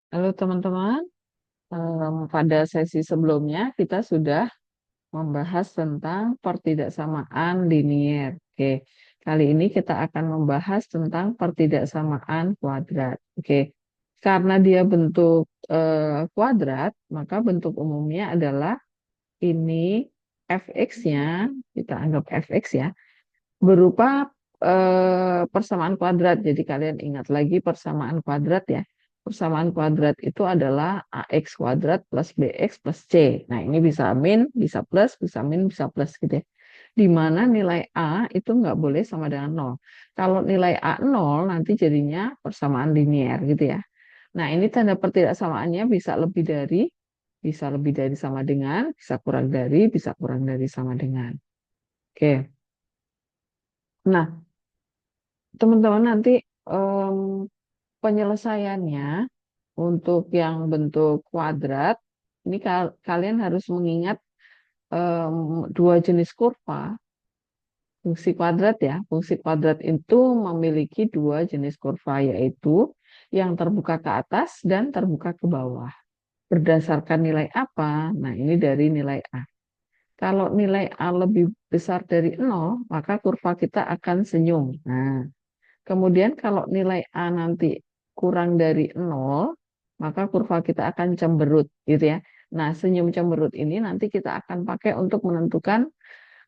Halo teman-teman. Pada sesi sebelumnya kita sudah membahas tentang pertidaksamaan linier. Oke, kali ini kita akan membahas tentang pertidaksamaan kuadrat. Oke, karena dia bentuk kuadrat, maka bentuk umumnya adalah ini fx-nya, kita anggap fx ya, berupa persamaan kuadrat. Jadi kalian ingat lagi persamaan kuadrat ya. Persamaan kuadrat itu adalah ax kuadrat plus bx plus c. Nah, ini bisa min, bisa plus, bisa min, bisa plus gitu ya. Di mana nilai a itu nggak boleh sama dengan nol. Kalau nilai a nol nanti jadinya persamaan linier gitu ya. Nah, ini tanda pertidaksamaannya bisa lebih dari sama dengan, bisa kurang dari sama dengan. Oke. Nah, teman-teman nanti em, penyelesaiannya untuk yang bentuk kuadrat, ini kalian harus mengingat dua jenis kurva, fungsi kuadrat ya. Fungsi kuadrat itu memiliki dua jenis kurva, yaitu yang terbuka ke atas dan terbuka ke bawah. Berdasarkan nilai apa? Nah, ini dari nilai A. Kalau nilai A lebih besar dari nol, maka kurva kita akan senyum. Nah, kemudian kalau nilai A nanti kurang dari nol, maka kurva kita akan cemberut gitu ya. Nah, senyum cemberut ini nanti kita akan pakai untuk menentukan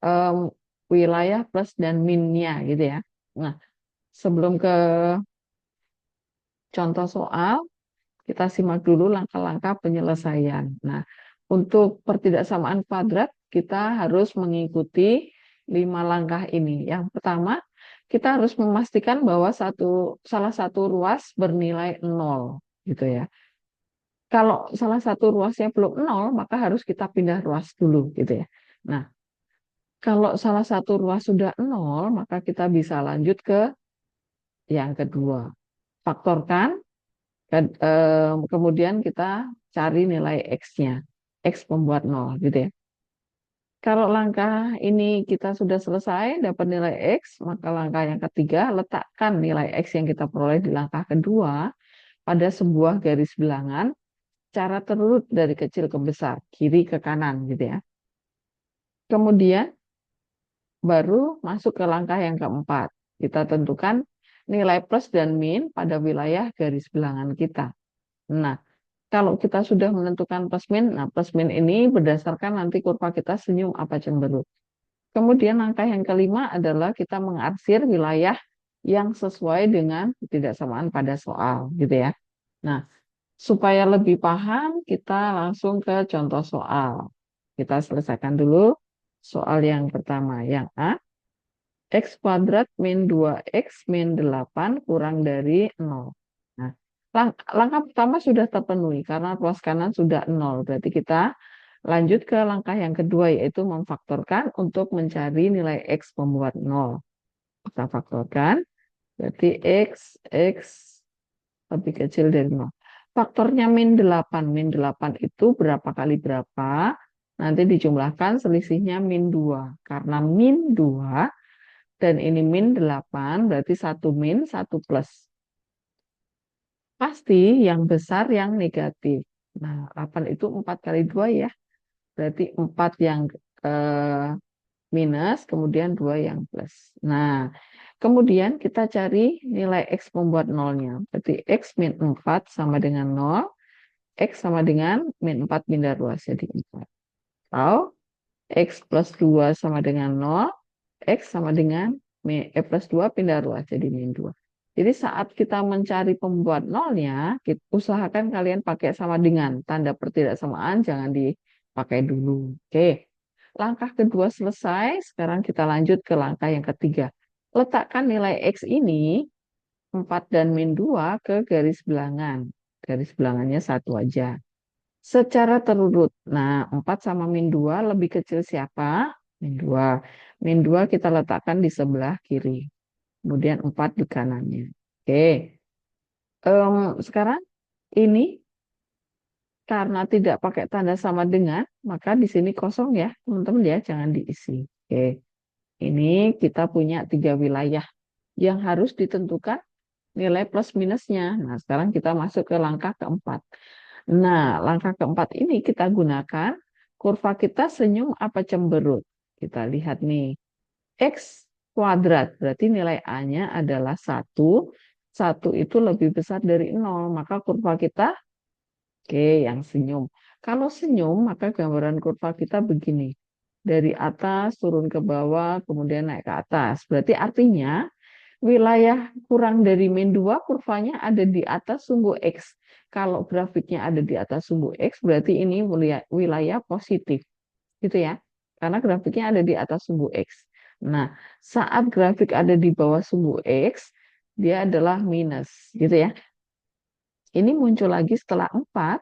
em, wilayah plus dan minnya gitu ya. Nah, sebelum ke contoh soal, kita simak dulu langkah-langkah penyelesaian. Nah, untuk pertidaksamaan kuadrat, kita harus mengikuti 5 langkah ini. Yang pertama, kita harus memastikan bahwa salah satu ruas bernilai nol, gitu ya. Kalau salah satu ruasnya belum nol, maka harus kita pindah ruas dulu, gitu ya. Nah, kalau salah satu ruas sudah nol, maka kita bisa lanjut ke yang kedua. Faktorkan, kemudian kita cari nilai X-nya. X pembuat nol, gitu ya. Kalau langkah ini kita sudah selesai, dapat nilai X, maka langkah yang ketiga, letakkan nilai X yang kita peroleh di langkah kedua pada sebuah garis bilangan cara terurut dari kecil ke besar, kiri ke kanan gitu ya. Kemudian baru masuk ke langkah yang keempat. Kita tentukan nilai plus dan min pada wilayah garis bilangan kita. Nah, kalau kita sudah menentukan plus min, nah plus min ini berdasarkan nanti kurva kita senyum apa cemberut. Kemudian langkah yang kelima adalah kita mengarsir wilayah yang sesuai dengan ketidaksamaan pada soal, gitu ya. Nah, supaya lebih paham, kita langsung ke contoh soal. Kita selesaikan dulu soal yang pertama, yang A. X kuadrat min 2X min 8 kurang dari 0. Nah, langkah pertama sudah terpenuhi karena ruas kanan sudah 0. Berarti kita lanjut ke langkah yang kedua, yaitu memfaktorkan untuk mencari nilai X pembuat 0. Kita faktorkan, berarti X lebih kecil dari 0. Faktornya min 8. Min 8 itu berapa kali berapa? Nanti dijumlahkan selisihnya min 2. Karena min 2 dan ini min 8, berarti satu min, satu plus. Pasti yang besar yang negatif. Nah, 8 itu 4 kali 2 ya. Berarti 4 yang eh, minus, kemudian 2 yang plus. Nah, kemudian kita cari nilai X membuat nolnya. Berarti X min 4 sama dengan 0, X sama dengan min 4 pindah ruas jadi 4. Atau X plus 2 sama dengan 0, X sama dengan plus 2 pindah ruas jadi min 2. Jadi saat kita mencari pembuat nolnya, kita usahakan kalian pakai sama dengan. Tanda pertidaksamaan jangan dipakai dulu. Oke. Langkah kedua selesai, sekarang kita lanjut ke langkah yang ketiga. Letakkan nilai X ini 4 dan min 2 ke garis bilangan. Garis bilangannya satu aja. Secara terurut. Nah, 4 sama min 2 lebih kecil siapa? Min 2. Min 2 kita letakkan di sebelah kiri. Kemudian 4 di kanannya. Oke. Sekarang ini karena tidak pakai tanda sama dengan, maka di sini kosong ya, teman-teman ya, jangan diisi. Oke. Ini kita punya 3 wilayah yang harus ditentukan nilai plus minusnya. Nah, sekarang kita masuk ke langkah keempat. Nah, langkah keempat ini kita gunakan kurva kita senyum apa cemberut. Kita lihat nih, X kuadrat, berarti nilai A-nya adalah 1. 1 itu lebih besar dari 0, maka kurva kita, oke, yang senyum. Kalau senyum, maka gambaran kurva kita begini. Dari atas turun ke bawah, kemudian naik ke atas. Berarti artinya wilayah kurang dari min 2 kurvanya ada di atas sumbu X. Kalau grafiknya ada di atas sumbu X, berarti ini wilayah positif. Gitu ya. Karena grafiknya ada di atas sumbu X. Nah, saat grafik ada di bawah sumbu X, dia adalah minus. Gitu ya. Ini muncul lagi setelah 4,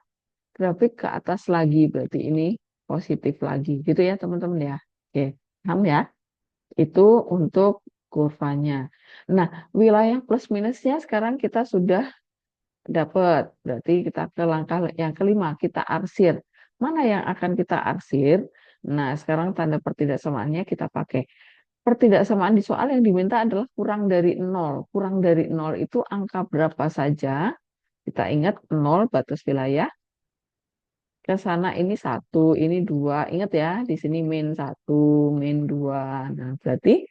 grafik ke atas lagi. Berarti ini positif lagi. Gitu ya teman-teman ya. Oke, paham ya? Itu untuk kurvanya. Nah, wilayah plus minusnya sekarang kita sudah dapat. Berarti kita ke langkah yang kelima, kita arsir. Mana yang akan kita arsir? Nah, sekarang tanda pertidaksamaannya kita pakai. Pertidaksamaan di soal yang diminta adalah kurang dari 0. Kurang dari 0 itu angka berapa saja? Kita ingat 0 batas wilayah. Ke sana ini 1, ini 2. Ingat ya, di sini min 1, min 2. Nah, berarti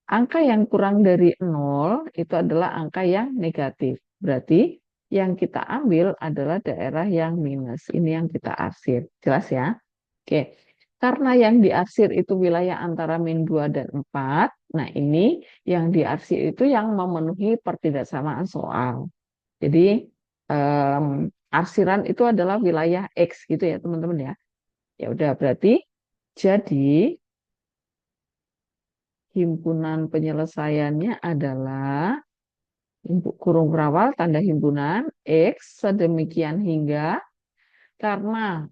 angka yang kurang dari 0 itu adalah angka yang negatif. Berarti yang kita ambil adalah daerah yang minus. Ini yang kita arsir. Jelas ya? Oke. Karena yang diarsir itu wilayah antara min 2 dan 4. Nah, ini yang diarsir itu yang memenuhi pertidaksamaan soal. Jadi, arsiran itu adalah wilayah X gitu ya, teman-teman ya. Ya udah, berarti jadi himpunan penyelesaiannya adalah kurung berawal tanda himpunan X sedemikian hingga karena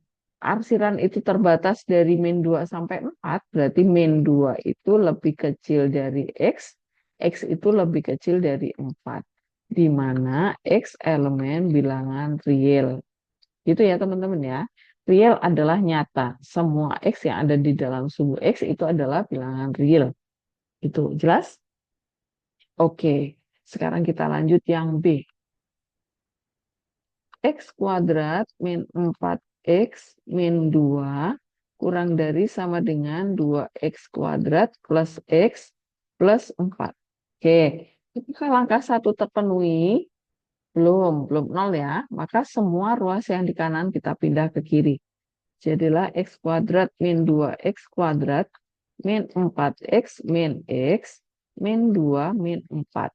arsiran itu terbatas dari min 2 sampai 4 berarti min 2 itu lebih kecil dari X itu lebih kecil dari 4 di mana X elemen bilangan real. Gitu ya teman-teman ya. Real adalah nyata. Semua X yang ada di dalam sumbu X itu adalah bilangan real. Itu jelas? Oke, sekarang kita lanjut yang B. X kuadrat min 4X min 2 kurang dari sama dengan 2X kuadrat plus X plus 4. Oke, ketika langkah 1 terpenuhi, belum 0 ya, maka semua ruas yang di kanan kita pindah ke kiri. Jadilah X kuadrat min 2X kuadrat min 4X min X min 2 min 4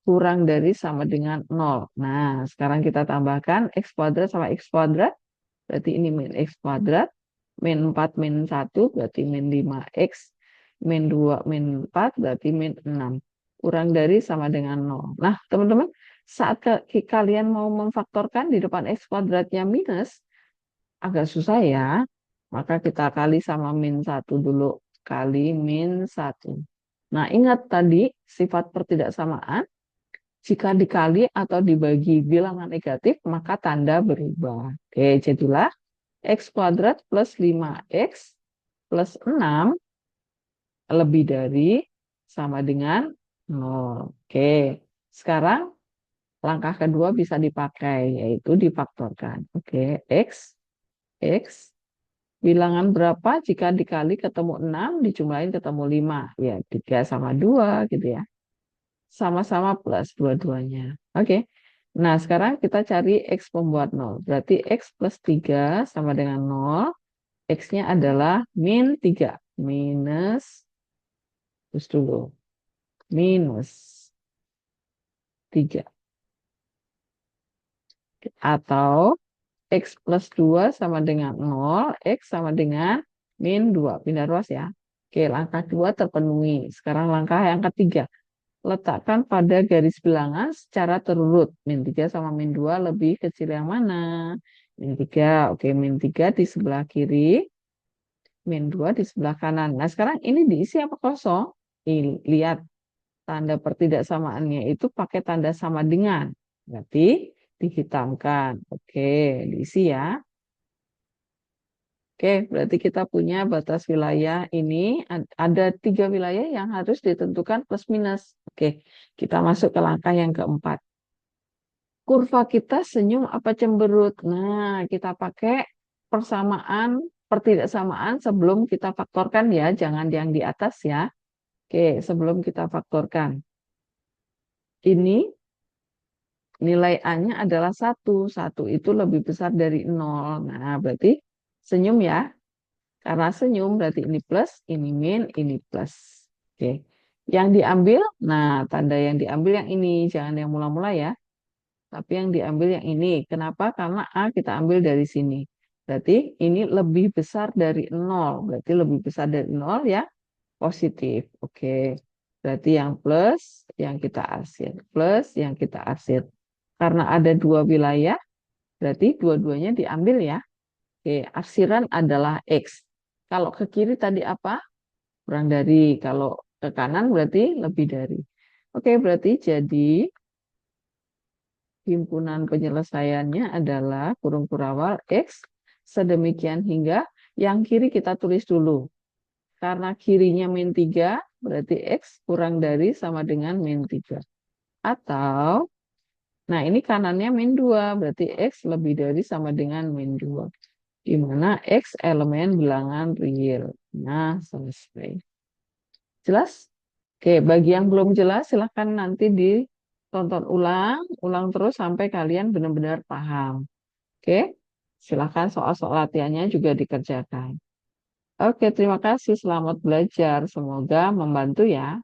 kurang dari sama dengan 0. Nah, sekarang kita tambahkan X kuadrat sama X kuadrat, berarti ini min X kuadrat, min 4 min 1, berarti min 5X, min 2 min 4, berarti min 6. Kurang dari sama dengan 0. Nah, teman-teman, saat kalian mau memfaktorkan di depan X kuadratnya minus, agak susah ya, maka kita kali sama min 1 dulu, kali min 1. Nah, ingat tadi sifat pertidaksamaan, jika dikali atau dibagi bilangan negatif, maka tanda berubah. Oke, jadilah X kuadrat plus 5X plus 6 lebih dari sama dengan 0. Oke, sekarang langkah kedua bisa dipakai, yaitu difaktorkan. Oke, X, bilangan berapa jika dikali ketemu 6, dijumlahin ketemu 5. Ya, 3 sama 2 gitu ya. Sama-sama plus dua-duanya. Oke. Nah, sekarang kita cari X pembuat 0. Berarti X plus 3 sama dengan 0. X-nya adalah min 3. Minus, terus dulu. Minus 3. Atau X plus 2 sama dengan 0. X sama dengan min 2. Pindah ruas ya. Oke, langkah 2 terpenuhi. Sekarang langkah yang ketiga. Letakkan pada garis bilangan secara terurut. Min 3 sama min 2 lebih kecil yang mana? Min 3. Oke, min 3 di sebelah kiri. Min 2 di sebelah kanan. Nah, sekarang ini diisi apa kosong? Lihat tanda pertidaksamaannya itu pakai tanda sama dengan. Berarti dihitamkan. Oke, diisi ya. Oke, berarti kita punya batas wilayah ini. Ada 3 wilayah yang harus ditentukan plus minus. Oke, kita masuk ke langkah yang keempat. Kurva kita senyum apa cemberut? Nah, kita pakai persamaan, pertidaksamaan sebelum kita faktorkan ya, jangan yang di atas ya. Oke, sebelum kita faktorkan. Ini nilai A-nya adalah satu. Satu itu lebih besar dari nol. Nah, berarti senyum ya. Karena senyum berarti ini plus, ini min, ini plus. Oke. Yang diambil, nah tanda yang diambil yang ini. Jangan yang mula-mula ya. Tapi yang diambil yang ini. Kenapa? Karena A kita ambil dari sini. Berarti ini lebih besar dari nol. Berarti lebih besar dari nol ya. Positif. Oke. Berarti yang plus, yang kita arsir. Plus, yang kita arsir. Karena ada dua wilayah, berarti dua-duanya diambil ya. Oke, arsiran adalah X. Kalau ke kiri tadi apa? Kurang dari. Kalau ke kanan berarti lebih dari. Oke, berarti jadi himpunan penyelesaiannya adalah kurung kurawal X sedemikian hingga yang kiri kita tulis dulu. Karena kirinya min 3, berarti X kurang dari sama dengan min 3. Atau, nah ini kanannya min 2, berarti X lebih dari sama dengan min 2. Di mana X elemen bilangan real. Nah, selesai. Jelas? Oke, bagi yang belum jelas, silahkan nanti ditonton ulang, ulang terus sampai kalian benar-benar paham. Oke, silahkan soal-soal latihannya juga dikerjakan. Oke, terima kasih. Selamat belajar. Semoga membantu ya.